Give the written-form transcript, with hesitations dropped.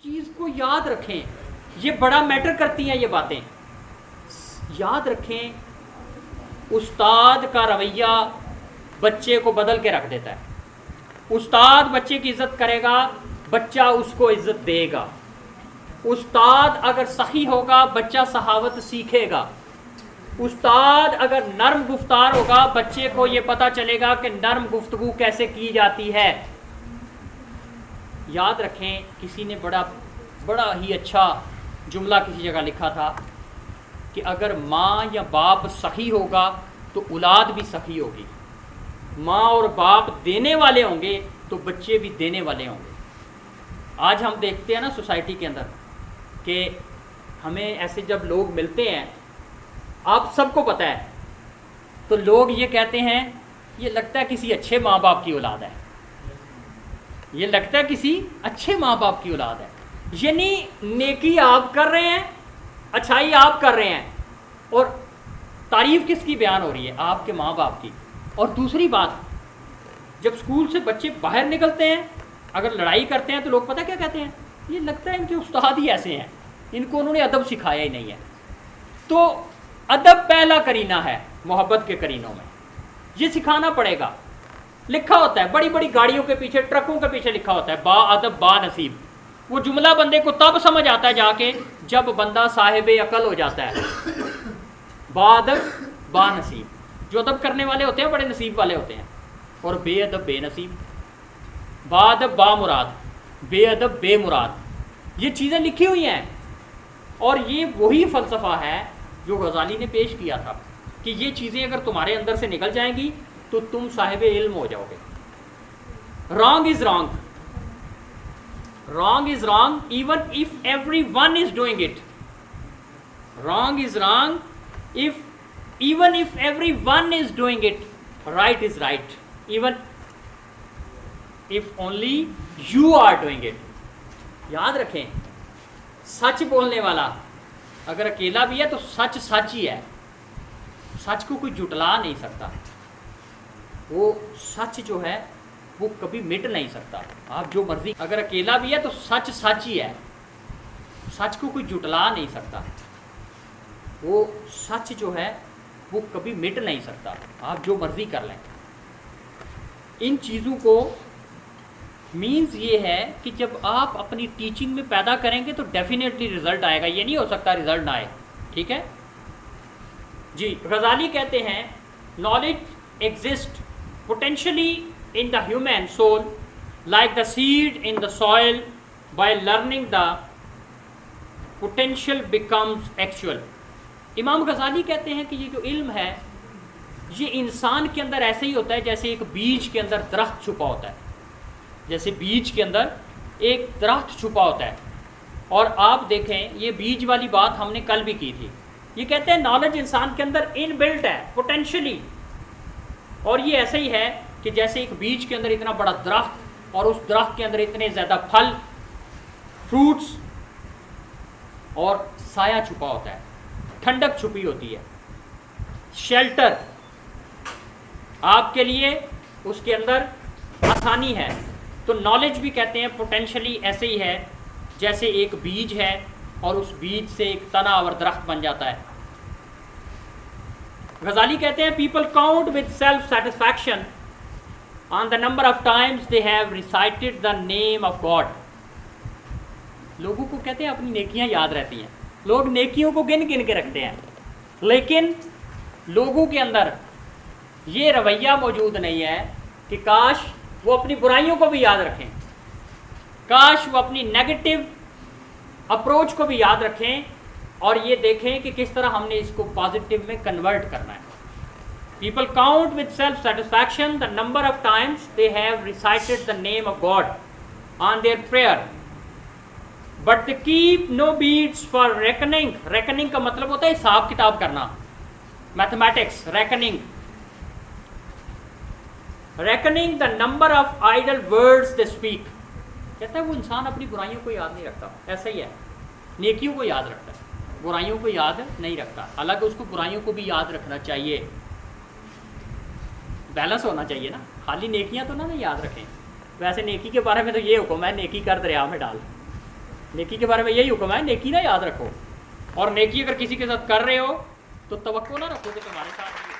चीज़ को याद रखें, ये बड़ा मैटर करती हैं ये बातें। याद रखें, उस्ताद का रवैया बच्चे को बदल के रख देता है। उस्ताद बच्चे की इज्जत करेगा, बच्चा उसको इज्जत देगा। उस्ताद अगर सही होगा, बच्चा सहावत सीखेगा। उस्ताद अगर नर्म गुफ्तार होगा, बच्चे को ये पता चलेगा कि नर्म गुफ्तगू कैसे की जाती है। याद रखें, किसी ने बड़ा ही अच्छा जुमला किसी जगह लिखा था कि अगर माँ या बाप सही होगा तो औलाद भी सही होगी। माँ और बाप देने वाले होंगे तो बच्चे भी देने वाले होंगे। आज हम देखते हैं ना सोसाइटी के अंदर कि हमें ऐसे जब लोग मिलते हैं, आप सबको पता है, तो लोग ये कहते हैं ये लगता है किसी अच्छे माँ बाप की औलाद है, ये लगता है किसी अच्छे माँ बाप की औलाद है। यानी नेकी आप कर रहे हैं, अच्छाई आप कर रहे हैं, और तारीफ किसकी बयान हो रही है? आपके माँ बाप की। और दूसरी बात, जब स्कूल से बच्चे बाहर निकलते हैं, अगर लड़ाई करते हैं तो लोग पता क्या कहते हैं? ये लगता है इनके उस्ताद ही ऐसे हैं, इनको उन्होंने अदब सिखाया ही नहीं है। तो अदब पहला करीना है मोहब्बत के करीनों में, ये सिखाना पड़ेगा। लिखा होता है बड़ी बड़ी गाड़ियों के पीछे, ट्रकों के पीछे लिखा होता है बा अदब बा नसीब। वो जुमला बंदे को तब समझ आता है जाके जब बंदा साहिब अकल हो जाता है। बा अदब बा नसीब, जो अदब करने वाले होते हैं बड़े नसीब वाले होते हैं, और बेअदब बेनसीब। बा अदब बा मुराद, बेअदब बेमुराद, ये चीज़ें लिखी हुई हैं। और ये वही फ़लसफ़ा है जो गज़ाली ने पेश किया था कि ये चीज़ें अगर तुम्हारे अंदर से निकल जाएंगी तो तुम साहिब इल्म हो जाओगे। Wrong is wrong, wrong is wrong even if every one is doing it. Wrong is wrong if even if everyone is doing it. Right is right even if only you are doing it. याद रखें, सच बोलने वाला अगर अकेला भी है तो सच सच ही है, सच को कोई जुटला नहीं सकता। वो सच जो है वो कभी मिट नहीं सकता, आप जो मर्जी, अगर अकेला भी है तो सच सच ही है, सच को कोई जुटला नहीं सकता। वो सच जो है वो कभी मिट नहीं सकता, आप जो मर्जी कर लें। इन चीज़ों को मीन्स ये है कि जब आप अपनी टीचिंग में पैदा करेंगे तो डेफिनेटली रिजल्ट आएगा, ये नहीं हो सकता रिजल्ट ना आए। ठीक है जी। गज़ाली कहते हैं knowledge exist potentially in the human soul like the seed in the soil, by learning the potential becomes actual. इमाम गज़ाली कहते हैं कि ये जो इल्म है ये इंसान के अंदर ऐसे ही होता है जैसे एक बीज के अंदर दरख्त छुपा होता है, जैसे बीज के अंदर एक दरख्त छुपा होता है। और आप देखें, ये बीज वाली बात हमने कल भी की थी। ये कहते हैं नॉलेज इंसान के अंदर इनबिल्ट है पोटेंशियली, और ये ऐसे ही है कि जैसे एक बीज के अंदर इतना बड़ा दरख्त और उस दरख्त के अंदर इतने ज़्यादा फल, फ्रूट्स और साया छुपा होता है, ठंडक छुपी होती है, शेल्टर आपके लिए उसके अंदर आसानी है। तो नॉलेज भी कहते हैं पोटेंशियली ऐसे ही है जैसे एक बीज है और उस बीज से एक तना और दरख्त बन जाता है। गज़ाली कहते हैं people count with self satisfaction on the number of times they have recited the name of God. लोगों को कहते हैं अपनी नेकियां याद रहती हैं, लोग नेकियों को गिन गिन के रखते हैं, लेकिन लोगों के अंदर ये रवैया मौजूद नहीं है कि काश वो अपनी बुराइयों को भी याद रखें, काश वो अपनी नेगेटिव अप्रोच को भी याद रखें और ये देखें कि किस तरह हमने इसको पॉजिटिव में कन्वर्ट करना है। People count with self satisfaction the number of times they have recited the name of God on their prayer, but they keep no beads for reckoning. Reckoning का मतलब होता है हिसाब किताब करना, mathematics, reckoning. Reckoning the number of idle words they speak. कहता है वो इंसान अपनी बुराइयों को याद नहीं रखता, ऐसा ही है, नेकियों को याद रखता है, बुराइयों को याद नहीं रखता। हालांकि उसको बुराइयों को भी याद रखना चाहिए, बैलेंस होना चाहिए ना, खाली नेकियां तो ना याद रखें। वैसे नेकी के बारे में तो ये हुक्म है, नेकी कर दरिया में डाल, नेकी के बारे में यही हुक्म है, नेकी ना याद रखो। और नेकी अगर किसी के साथ कर रहे हो तो तवक्को ना रखो कि तुम्हारे साथ ही हो।